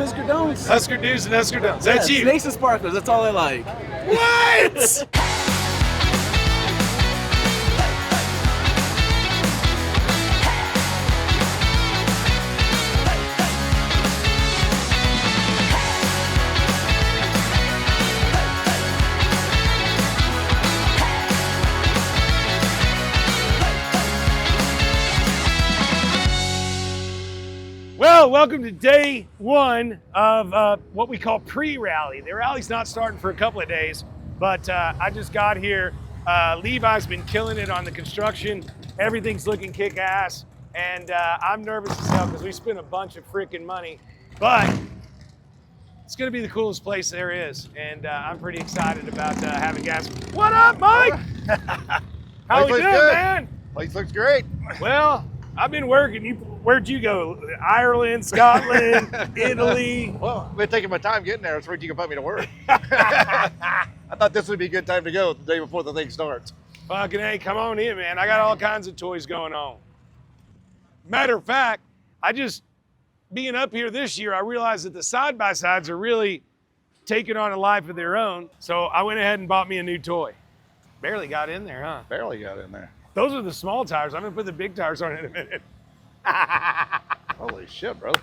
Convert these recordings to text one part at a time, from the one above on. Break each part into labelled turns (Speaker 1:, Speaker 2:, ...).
Speaker 1: Husker Don'ts.
Speaker 2: Husker Do's and Husker Don'ts. That's you.
Speaker 1: Snakes and sparklers. That's all I like.
Speaker 2: What? Well, welcome to day one of what we call pre-rally. The rally's not starting for a couple of days, but I just got here. Levi's been killing it on the construction. Everything's looking kick-ass, and I'm nervous as hell because we spent a bunch of freaking money, but it's going to be the coolest place there is, and I'm pretty excited about having gas. What up, Mike? How we doing, man?
Speaker 3: Place looks great.
Speaker 2: Well, I've been working. Where'd you go? Ireland, Scotland, Italy?
Speaker 3: Well, I've been taking my time getting there. It's where you can put me to work. I thought this would be a good time to go the day before the thing starts.
Speaker 2: Fucking hey, come on in, man. I got all kinds of toys going on. Matter of fact, being up here this year, I realized that the side-by-sides are really taking on a life of their own. So I went ahead and bought me a new toy. Barely got in there, huh?
Speaker 3: Barely got in there.
Speaker 2: Those are the small tires. I'm gonna put the big tires on in a minute.
Speaker 3: Holy shit, brother.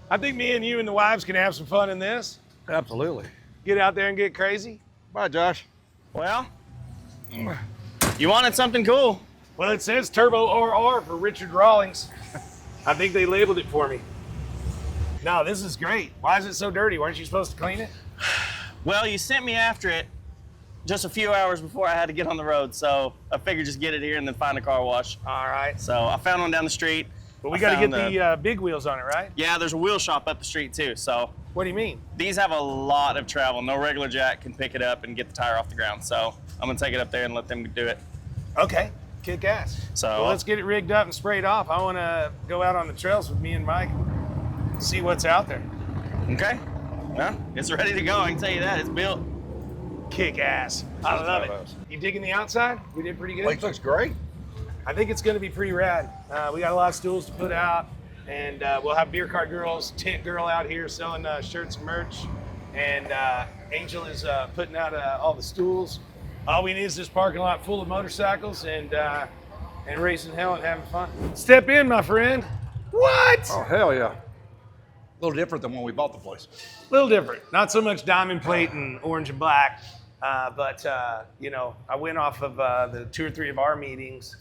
Speaker 2: I think me and you and the wives can have some fun in this.
Speaker 3: Absolutely.
Speaker 2: Get out there and get crazy.
Speaker 3: Bye, Josh.
Speaker 4: Well, you wanted something cool.
Speaker 2: Well, it says Turbo RR for Richard Rawlings. I think they labeled it for me. No, this is great. Why is it so dirty? Weren't you supposed to clean it?
Speaker 4: Well, you sent me after it just a few hours before I had to get on the road, so I figured just get it here and then find a car wash.
Speaker 2: All right.
Speaker 4: So I found one down the street.
Speaker 2: But we got to get the big wheels on it, right?
Speaker 4: Yeah, there's a wheel shop up the street too. So
Speaker 2: What do you mean?
Speaker 4: these have a lot of travel. No regular jack can pick it up and get the tire off the ground. So I'm gonna take it up there and let them do it.
Speaker 2: Okay, kick ass.
Speaker 4: So
Speaker 2: well, let's get it rigged up and sprayed off. I want to go out on the trails with me and Mike and see what's out there.
Speaker 4: Okay. Well, it's ready to go. I can tell you that. It's built.
Speaker 2: Kick ass. I love it. You digging the outside? We did pretty good.
Speaker 3: Place looks great.
Speaker 2: I think it's going to be pretty rad. We got a lot of stools to put out, and we'll have beer cart girls, tent girl out here selling shirts and merch, and Angel is putting out all the stools. All we need is this parking lot full of motorcycles and racing hell and having fun. Step in, my friend. What?
Speaker 3: Oh, hell yeah. A little different than when we bought the place.
Speaker 2: A little different. Not so much diamond plate and orange and black, but you know, I went off of the 2 or 3 of our meetings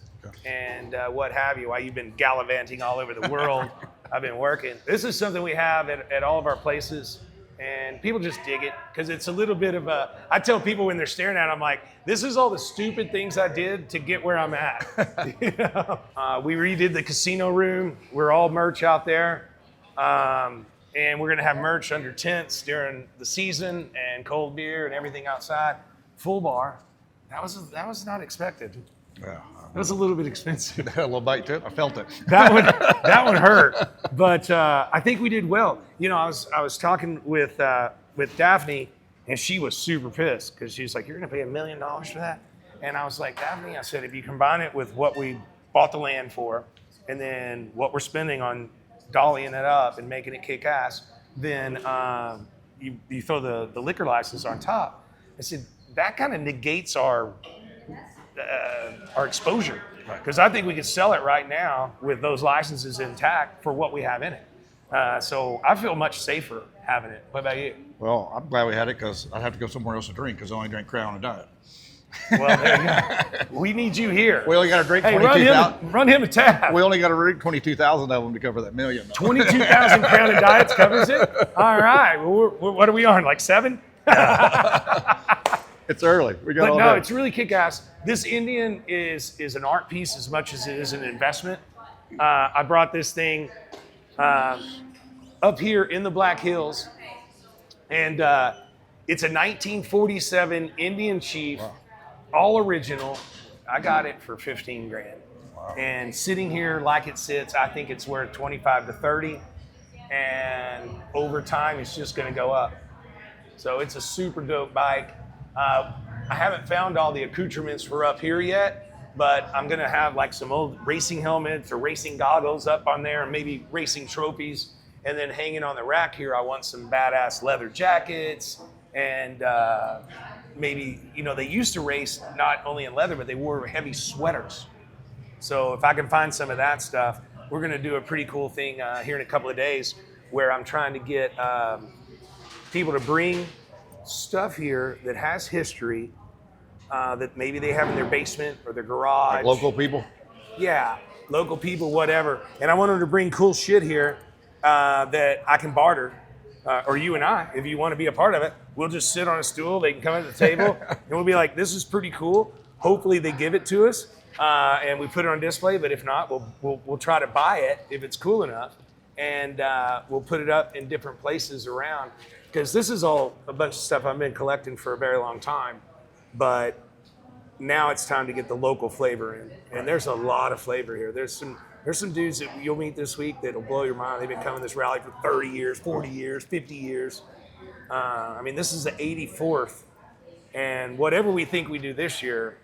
Speaker 2: and what have you, while you've been gallivanting all over the world. I've been working. This is something we have at all of our places, and people just dig it because it's a little bit of a, I tell people when they're staring at it, I'm like, this is all the stupid things I did to get where I'm at. You know? We redid the casino room. We're all merch out there. And we're gonna have merch under tents during the season and cold beer and everything outside. Full bar. That was not expected.
Speaker 3: Yeah.
Speaker 2: That was a little bit expensive.
Speaker 3: A little bite to it. I felt it.
Speaker 2: That one hurt, but I think we did well. You know, I was talking with Daphne, and she was super pissed because she's like, "You're gonna pay $1 million for that?" And I was like, "Daphne," I said, "if you combine it with what we bought the land for, and then what we're spending on dollying it up and making it kick ass, then you throw the liquor license on top." I said, that kind of negates our exposure, because I think we could sell it right now with those licenses intact for what we have in it. So I feel much safer having it. What about you?
Speaker 3: Well, I'm glad we had it because I'd have to go somewhere else to drink because I only drink Crown and Diet.
Speaker 2: Well, there you go. We need you here.
Speaker 3: We only got to drink
Speaker 2: Hey,
Speaker 3: 22,000.
Speaker 2: run him a tab.
Speaker 3: We only got to drink 22,000 of them to cover that $1 million.
Speaker 2: 22,000 Crown and Diets covers it? All right. Well, what are we on, like 7?
Speaker 3: It's early. We got
Speaker 2: But
Speaker 3: all
Speaker 2: no,
Speaker 3: day.
Speaker 2: it's really kick-ass. This Indian is an art piece as much as it is an investment. I brought this thing up here in the Black Hills, and it's a 1947 Indian chief, all original. I got it for 15 grand. Wow. And sitting here like it sits, I think it's worth 25 to 30. And over time, it's just gonna go up. So it's a super dope bike. I haven't found all the accoutrements for up here yet, but I'm gonna have like some old racing helmets or racing goggles up on there, and maybe racing trophies. And then hanging on the rack here, I want some badass leather jackets and maybe, you know, they used to race not only in leather, but they wore heavy sweaters. So if I can find some of that stuff, we're going to do a pretty cool thing here in a couple of days where I'm trying to get people to bring stuff here that has history that maybe they have in their basement or their garage.
Speaker 3: Like local people?
Speaker 2: Yeah, local people, whatever. And I want them to bring cool shit here that I can barter, or you and I, if you want to be a part of it. We'll just sit on a stool. They can come at the table, and we'll be like, "This is pretty cool." Hopefully, they give it to us, and we put it on display. But if not, we'll try to buy it if it's cool enough, and we'll put it up in different places around. Because this is all a bunch of stuff I've been collecting for a very long time, but now it's time to get the local flavor in. And there's a lot of flavor here. There's some dudes that you'll meet this week that'll blow your mind. They've been coming to this rally for 30 years, 40 years, 50 years. I mean, this is the 84th. And whatever we think we do this year,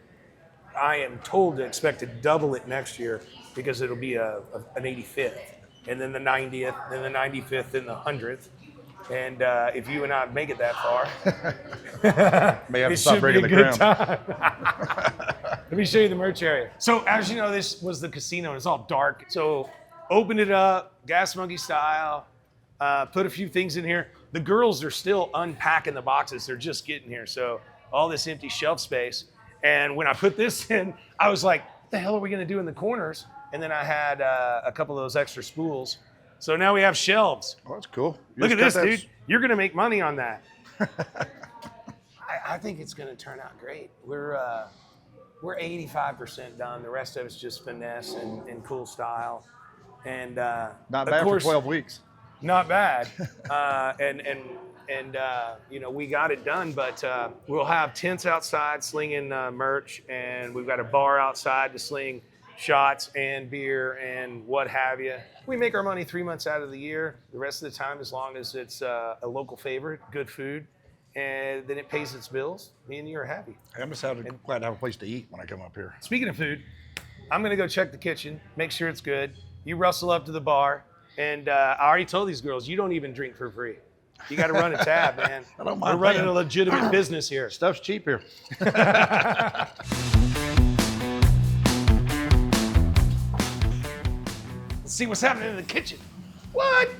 Speaker 2: I am told to expect to double it next year because it'll be an 85th. And then the 90th, then the 95th, and the 100th. And if you and I make it that far,
Speaker 3: May have to
Speaker 2: it
Speaker 3: stop
Speaker 2: should be
Speaker 3: breaking
Speaker 2: a
Speaker 3: the
Speaker 2: good
Speaker 3: ground.
Speaker 2: time. Let me show you the merch area. So as you know, this was the casino. It's all dark. So open it up, Gas Monkey style. Put a few things in here. The girls are still unpacking the boxes. They're just getting here. So all this empty shelf space. And when I put this in, I was like, what the hell are we going to do in the corners? And then I had a couple of those extra spools. So now we have shelves.
Speaker 3: Oh, that's cool. You
Speaker 2: Look at
Speaker 3: just
Speaker 2: this,
Speaker 3: got that-
Speaker 2: dude. You're going to make money on that. I think it's going to turn out great. We're 85% done. The rest of it's just finesse and cool style. And
Speaker 3: Not
Speaker 2: of
Speaker 3: bad
Speaker 2: course,
Speaker 3: for 12 weeks.
Speaker 2: not bad. And you know, we got it done, but we'll have tents outside slinging merch, and we've got a bar outside to sling shots and beer and what have you. We make our money 3 months out of the year. The rest of the time, as long as it's a local favorite, good food, and then it pays its bills, me and you are happy.
Speaker 3: I'm just glad to have a place to eat when I come up here.
Speaker 2: Speaking of food, I'm gonna go check the kitchen, make sure it's good. You rustle up to the bar, and I already told these girls, you don't even drink for free. You got to run a tab, man.
Speaker 3: I don't
Speaker 2: We're
Speaker 3: mind
Speaker 2: running
Speaker 3: paying.
Speaker 2: a legitimate business here.
Speaker 3: Stuff's cheap here.
Speaker 2: Let's see what's happening in the kitchen. What?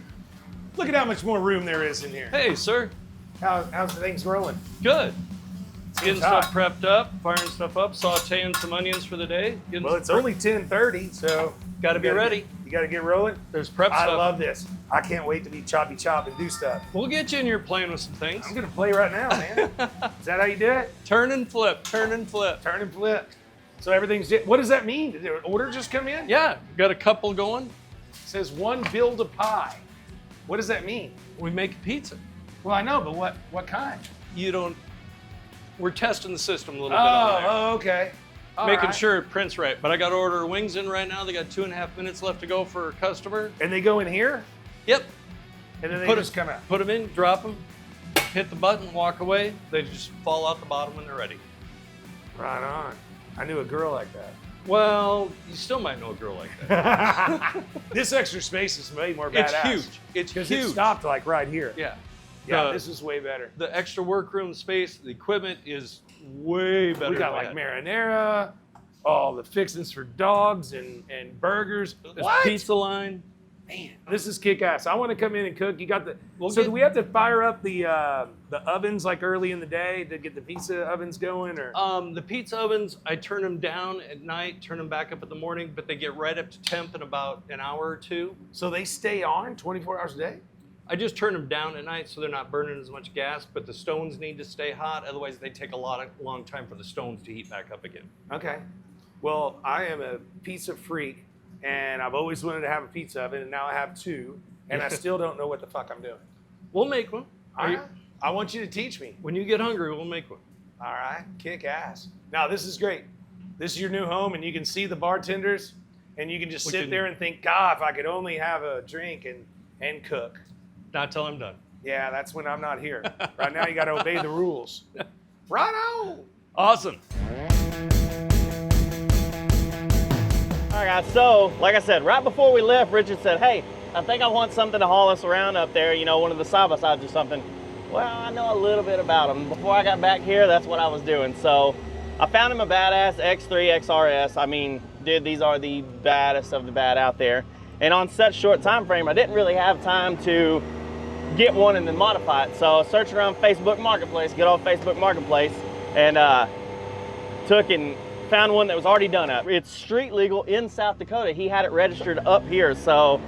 Speaker 2: Look at how much more room there is in here.
Speaker 1: Hey, sir.
Speaker 2: How's things rolling?
Speaker 1: Good. Getting
Speaker 2: hot.
Speaker 1: stuff prepped up, firing stuff up, sauteing some onions for the day.
Speaker 2: Well, it's only 10:30, so
Speaker 1: Got to be ready.
Speaker 2: You got to get rolling.
Speaker 1: There's prep
Speaker 2: I
Speaker 1: stuff.
Speaker 2: love this. I can't wait to be choppy chop and do stuff.
Speaker 1: We'll get you in here playing with some things.
Speaker 2: I'm gonna play right now, man. Is that how you do it?
Speaker 1: Turn and flip, turn and flip.
Speaker 2: Turn and flip. So everything's. What does that mean? Did an order just come in?
Speaker 1: Yeah, got a couple going.
Speaker 2: It says one build a pie. What does that mean?
Speaker 1: We make a pizza.
Speaker 2: Well, I know, but what kind?
Speaker 1: You don't. We're testing the system a little bit on there.
Speaker 2: Oh, okay. All
Speaker 1: Making
Speaker 2: right.
Speaker 1: sure it prints right. But I got to order wings in right now. They got 2.5 minutes left to go for a customer.
Speaker 2: And they go in here,
Speaker 1: Yep.
Speaker 2: and then they
Speaker 1: Put
Speaker 2: just come out.
Speaker 1: Put them in, drop them, hit the button, walk away. They just fall out the bottom when they're ready.
Speaker 2: Right on. I knew a girl like that.
Speaker 1: Well, you still might know a girl like that.
Speaker 2: This extra space is way more
Speaker 1: It's
Speaker 2: badass.
Speaker 1: huge. It's
Speaker 2: Because
Speaker 1: huge.
Speaker 2: it stopped like right here.
Speaker 1: Yeah.
Speaker 2: Yeah,
Speaker 1: The-
Speaker 2: this is way better.
Speaker 1: The extra workroom space, the equipment is way better.
Speaker 2: We got
Speaker 1: than
Speaker 2: like
Speaker 1: had.
Speaker 2: marinara, all the fixings for dogs and burgers.
Speaker 1: There's
Speaker 2: What?
Speaker 1: pizza line.
Speaker 2: Man, this is kick-ass. I want to come in and cook. You got the.
Speaker 1: We'll
Speaker 2: so
Speaker 1: get-
Speaker 2: do we have to fire up the ovens like early in the day to get the pizza ovens going, or?
Speaker 1: The pizza ovens, I turn them down at night, turn them back up in the morning, but they get right up to temp in about an hour or two.
Speaker 2: So they stay on 24 hours a day?
Speaker 1: I just turn them down at night so they're not burning as much gas, but the stones need to stay hot. Otherwise, they take a long time for the stones to heat back up again.
Speaker 2: Okay. Well, I am a pizza freak, and I've always wanted to have a pizza oven, and now I have two, and I still don't know what the fuck I'm doing.
Speaker 1: We'll make one.
Speaker 2: All right. I want you to teach me.
Speaker 1: When you get hungry, we'll make one.
Speaker 2: All right. Kick ass. Now, this is great. This is your new home, and you can see the bartenders, and you can just
Speaker 1: We
Speaker 2: sit
Speaker 1: can-
Speaker 2: there and think, God, if I could only have a drink and cook.
Speaker 1: Not till I'm done.
Speaker 2: Yeah, that's when I'm not here. Right now, you got to obey the rules. Right on.
Speaker 1: Awesome.
Speaker 4: All right, guys, so like I said, right before we left, Richard said, hey, I think I want something to haul us around up there, you know, one of the side-by-sides or something. Well, I know a little bit about them. Before I got back here, that's what I was doing. So I found him a badass X3 XRS. I mean, dude, these are the baddest of the bad out there. And on such short time frame, I didn't really have time to get one and then modify it. So searching around Facebook Marketplace, good old Facebook Marketplace, and took and found one that was already done up. It's street legal in South Dakota. He had it registered up here, so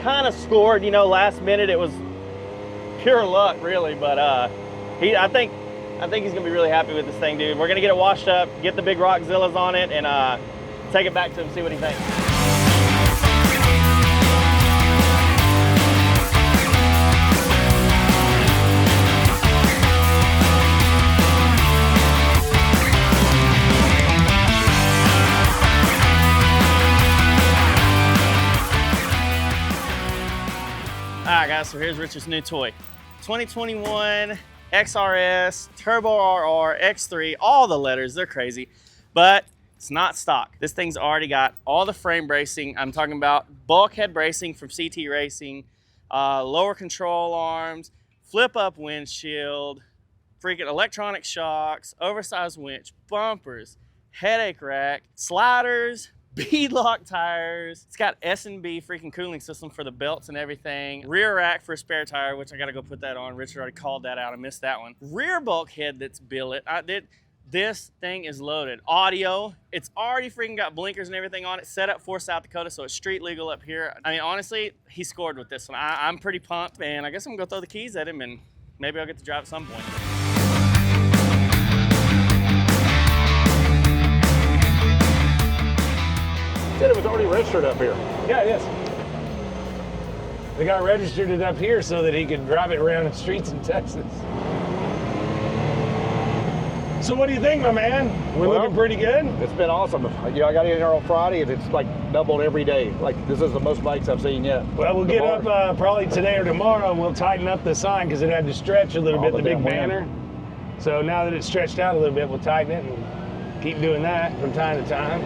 Speaker 4: kind of scored, you know, last minute. It was pure luck, really, but I think he's gonna be really happy with this thing, dude. We're gonna get it washed up, get the big Rockzillas on it, and take it back to him, see what he thinks. All right, guys, so here's Richard's new toy. 2021 XRS, Turbo RR, X3, all the letters, they're crazy, but it's not stock. This thing's already got all the frame bracing. I'm talking about bulkhead bracing from CT Racing, lower control arms, flip up windshield, freaking electronic shocks, oversized winch, bumpers, headache rack, sliders, beadlock tires. It's got S&B freaking cooling system for the belts and everything. Rear rack for a spare tire, which I gotta go put that on. Richard already called that out. I missed that one. Rear bulkhead that's billet. This thing is loaded. Audio, it's already freaking got blinkers and everything on it, set up for South Dakota, so it's street legal up here. I mean, honestly, he scored with this one. I'm pretty pumped, and I guess I'm gonna go throw the keys at him, and maybe I'll get to drive at some point.
Speaker 3: Said it was already registered up here.
Speaker 2: Yeah, it is. The guy registered it up here so that he could drive it around the streets in Texas. So what do you think, my man? We're looking pretty good?
Speaker 3: It's been awesome. You know, I got in here on Friday, and it's like doubled every day. Like, this is the most bikes I've seen yet.
Speaker 2: Well, we'll get up probably today or tomorrow, and we'll tighten up the sign because it had to stretch a little bit, the big banner. So now that it's stretched out a little bit, we'll tighten it and keep doing that from time to time.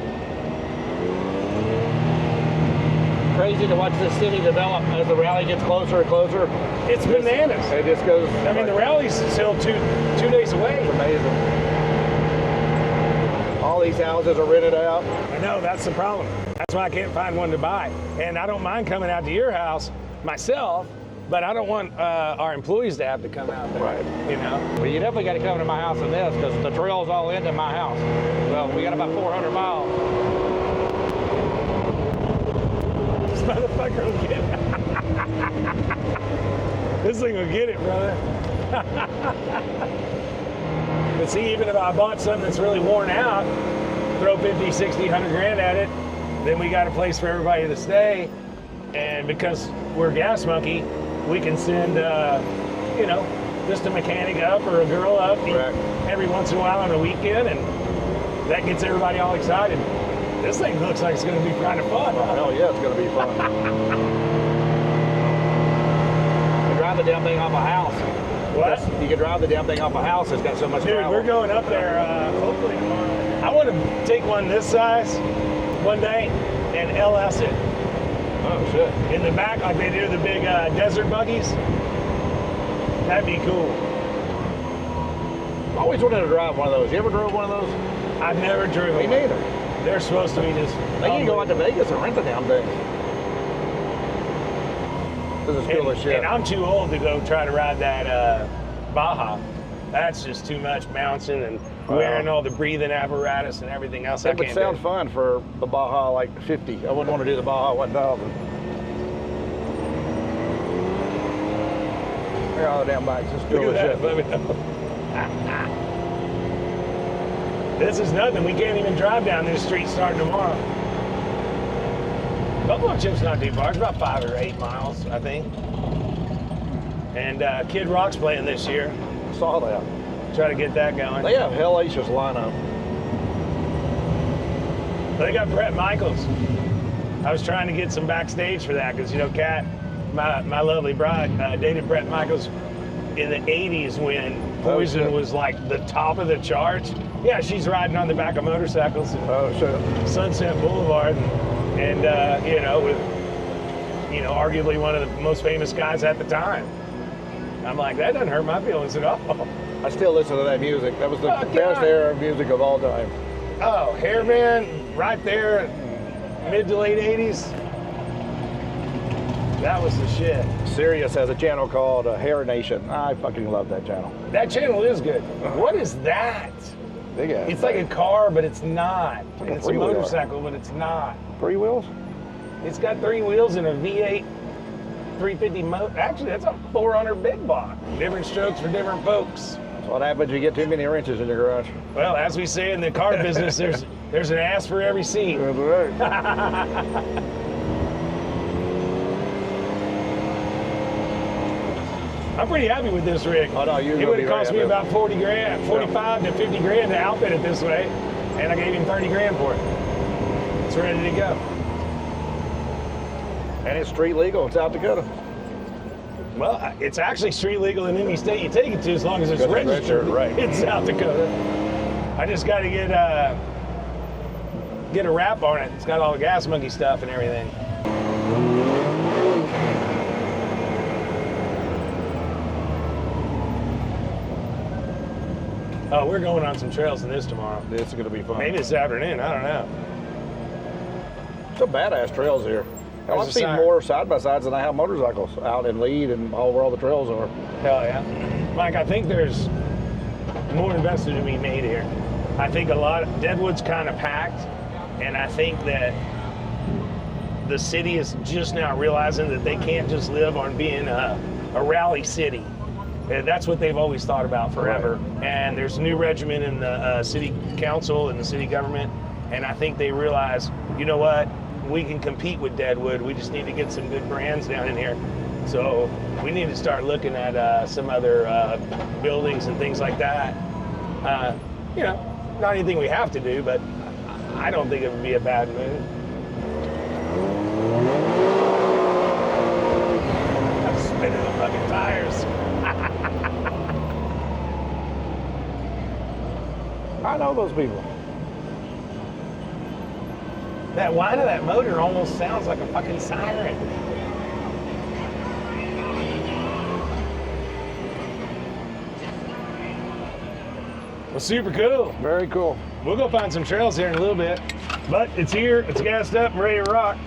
Speaker 3: Crazy to watch this city develop as the rally gets closer and closer.
Speaker 2: It's bananas.
Speaker 3: It just goes.
Speaker 2: I mean, the rally's still two days away.
Speaker 3: It's amazing. All these houses are rented out.
Speaker 2: I know, that's the problem. That's why I can't find one to buy. And I don't mind coming out to your house myself, but I don't want our employees to have to come out there.
Speaker 3: Right.
Speaker 2: You know?
Speaker 3: Well, you definitely got to come to my house in this because the trail's all into my house. So we got about 400 miles.
Speaker 2: This motherfucker will get it. This thing will get it, brother. But see, even if I bought something that's really worn out, throw 50, 60, 100 grand at it, then we got a place for everybody to stay. And because we're Gas Monkey, we can send, you know, just a mechanic up or a girl up every once in a while on a weekend, and that gets everybody all excited. This thing looks like it's going to be kind of fun.
Speaker 3: Oh, hell yeah, it's going to be fun. You can drive the damn thing off a house.
Speaker 2: What?
Speaker 3: You can drive the damn thing off a house. It's got so much
Speaker 2: Dude,
Speaker 3: travel.
Speaker 2: we're going up there hopefully tomorrow. I want to take one this size one day and LS it.
Speaker 3: Oh, shit.
Speaker 2: In the back, like they do the big desert buggies. That'd be cool.
Speaker 3: I always wanted to drive one of those. You ever drove one of those?
Speaker 2: I've never driven
Speaker 3: Me
Speaker 2: one.
Speaker 3: neither.
Speaker 2: They're supposed to be just...
Speaker 3: They can go out to Vegas and rent the damn thing. This is cool as shit.
Speaker 2: And I'm too old to go try to ride that Baja. That's just too much bouncing and wearing all the breathing apparatus and everything else.
Speaker 3: It would sound fun for the Baja like 50. I wouldn't want to do the Baja 1000. Look at all the damn bikes. It's cool as shit.
Speaker 2: This is nothing. We can't even drive down this street starting tomorrow. Buffalo Chip's not too far. It's about 5 or 8 miles, I think. And Kid Rock's playing this year.
Speaker 3: Saw that.
Speaker 2: Try to get that going.
Speaker 3: They have hellacious lineup.
Speaker 2: They got Bret Michaels. I was trying to get some backstage for that because, you know, Kat, my lovely bride, dated Bret Michaels in the 80s when Poison was like the top of the charts. Yeah, she's riding on the back of motorcycles at Sunset Boulevard and you know, with, you know, arguably one of the most famous guys at the time. I'm like, that doesn't hurt my feelings at all.
Speaker 3: I still listen to that music. That was the
Speaker 2: Fuck
Speaker 3: best
Speaker 2: yeah.
Speaker 3: era of music of all time.
Speaker 2: Oh, Hairman, right there, mid to late 80s. That was the shit.
Speaker 3: Sirius has a channel called Hair Nation. I fucking love that channel.
Speaker 2: That channel is good. What is that?
Speaker 3: Big ass.
Speaker 2: It's like a car, but it's not.
Speaker 3: like
Speaker 2: And
Speaker 3: a
Speaker 2: it's a
Speaker 3: three-wheeler.
Speaker 2: motorcycle, but it's not.
Speaker 3: 3 wheels?
Speaker 2: It's got 3 wheels and a V8 350 motor. Actually, that's a 400 big block. Different strokes for different folks.
Speaker 3: That's what happens when you get too many wrenches in your garage.
Speaker 2: Well, as we say in the car business, there's an ass for every seat.
Speaker 3: That's right.
Speaker 2: I'm pretty happy with this rig.
Speaker 3: Oh, no, you're
Speaker 2: it
Speaker 3: gonna
Speaker 2: would
Speaker 3: be
Speaker 2: have cost
Speaker 3: right
Speaker 2: me
Speaker 3: up there.
Speaker 2: about 40 grand, 45 to 50 grand to outfit it this way, and I gave him 30 grand for it. It's ready to go.
Speaker 3: And it's street legal in South Dakota.
Speaker 2: Well, it's actually street legal in any state you take it to, as long as it's
Speaker 3: Good,
Speaker 2: registered
Speaker 3: right.
Speaker 2: in South Dakota. I just got to get a wrap on it. It's got all the Gas Monkey stuff and everything. Oh, we're going on some trails in this tomorrow.
Speaker 3: This is going to be fun.
Speaker 2: Maybe this afternoon. I don't know.
Speaker 3: Some badass trails here. Hell,
Speaker 2: There's
Speaker 3: I've
Speaker 2: a
Speaker 3: seen
Speaker 2: sign.
Speaker 3: more side-by-sides than I have motorcycles out in Lead and all where all the trails are.
Speaker 2: Hell yeah. Mike, I think there's more investment to be made here. I think a lot of Deadwood's kind of packed, and I think that the city is just now realizing that they can't just live on being a rally city. That's what they've always thought about forever. And there's a new regiment in the city council and the city government, and I think they realize, you know what, we can compete with Deadwood. We just need to get some good brands down in here. So we need to start looking at some other buildings and things like that. You know, not anything we have to do, but I don't think it would be a bad move. I'm spinning the fucking tires.
Speaker 3: I know those people.
Speaker 2: That whine of that motor almost sounds like a fucking siren. Well, super cool.
Speaker 3: Very cool.
Speaker 2: We'll go find some trails here in a little bit. But it's here, it's gassed up and ready to rock.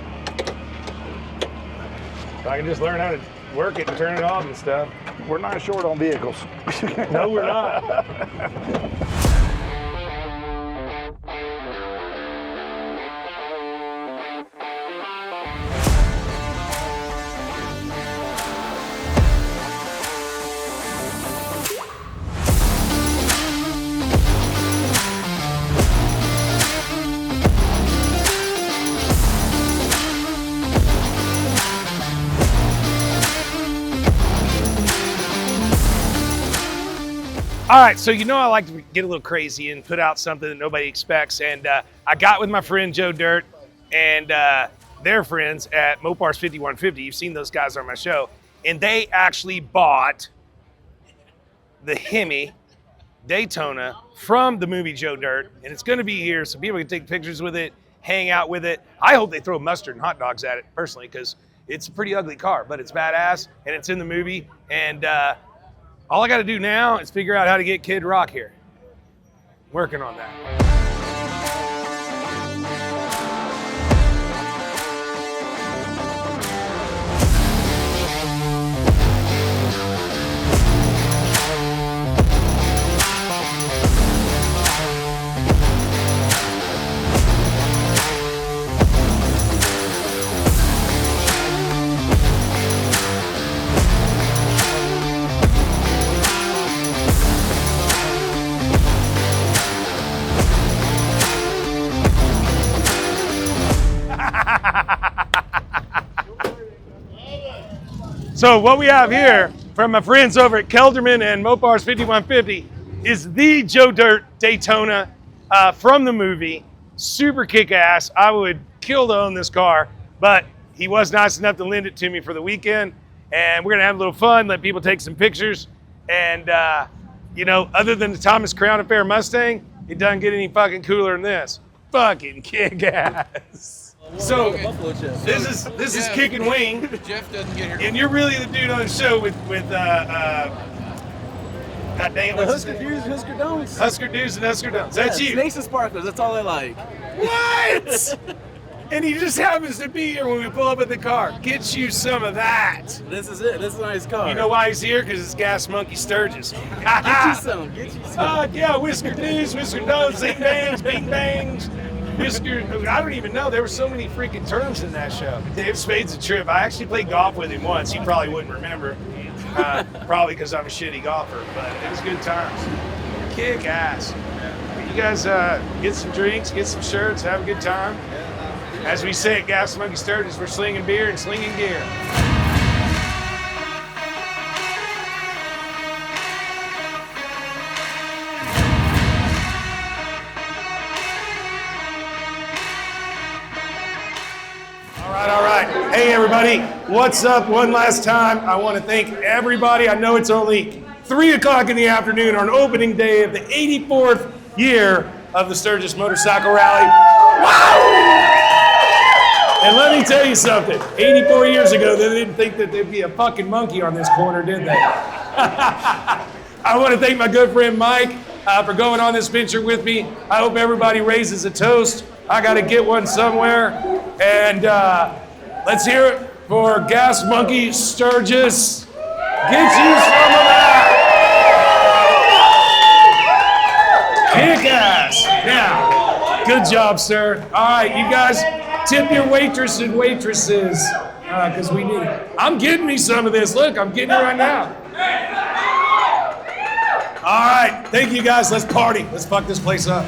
Speaker 2: If I can just learn how to work it and turn it off and stuff.
Speaker 3: We're not short on vehicles.
Speaker 2: No, we're not. All right, so you know I like to get a little crazy and put out something that nobody expects. And I got with my friend Joe Dirt and their friends at Mopar's 5150. You've seen those guys on my show. And they actually bought the Hemi Daytona from the movie Joe Dirt. And it's going to be here so people can take pictures with it, hang out with it. I hope they throw mustard and hot dogs at it, personally, because it's a pretty ugly car. But it's badass, and it's in the movie. And all I got to do now is figure out how to get Kid Rock here. Working on that. So what we have here from my friends over at Kelderman and Mopar's 5150 is the Joe Dirt Daytona from the movie. Super kick-ass. I would kill to own this car, but he was nice enough to lend it to me for the weekend, and we're gonna have a little fun, let people take some pictures, and you know, other than the Thomas Crown Affair Mustang, it doesn't get any fucking cooler than this. Fucking kick-ass. So
Speaker 5: Buffalo chips.
Speaker 2: this is Kicking Wing,
Speaker 5: Jeff doesn't get here.
Speaker 2: and you're really the dude on the show with God dang it, what's his
Speaker 5: Husker
Speaker 2: name?
Speaker 5: Do's, Husker Don'ts.
Speaker 2: Husker Do's and Husker Don'ts. That's you.
Speaker 5: Snakes and sparklers. That's all I like.
Speaker 2: What? And he just happens to be here when we pull up at the car. Get you some of that.
Speaker 5: This is it. This is a nice car.
Speaker 2: You know why he's here? Because it's Gas Monkey Sturgis.
Speaker 5: Get you some. Get you some.
Speaker 2: Yeah, Whisker Do's, Whisker Don'ts, Zing Bangs, Bing Bangs, Whisker. I don't even know. There were so many freaking terms in that show. Dave Spade's a trip. I actually played golf with him once. He probably wouldn't remember. Probably because I'm a shitty golfer, but it was good times. Kick ass. You guys get some drinks, get some shirts, have a good time. As we say at Gas Monkey Sturgis, we're slinging beer and slinging gear. All right. Hey, everybody. What's up? One last time, I want to thank everybody. I know it's only 3 o'clock in the afternoon on opening day of the 84th year of the Sturgis Motorcycle Rally. Wow! And let me tell you something. 84 years ago, they didn't think that there'd be a fucking monkey on this corner, did they? I want to thank my good friend Mike for going on this venture with me. I hope everybody raises a toast. I got to get one somewhere. And let's hear it for Gas Monkey Sturgis. Get you some of that. Kick ass. Yeah. Good job, sir. All right, you guys, tip your waitress and waitresses because we need it. I'm getting me some of this. Look, I'm getting it right now. All right. Thank you, guys. Let's party. Let's fuck this place up.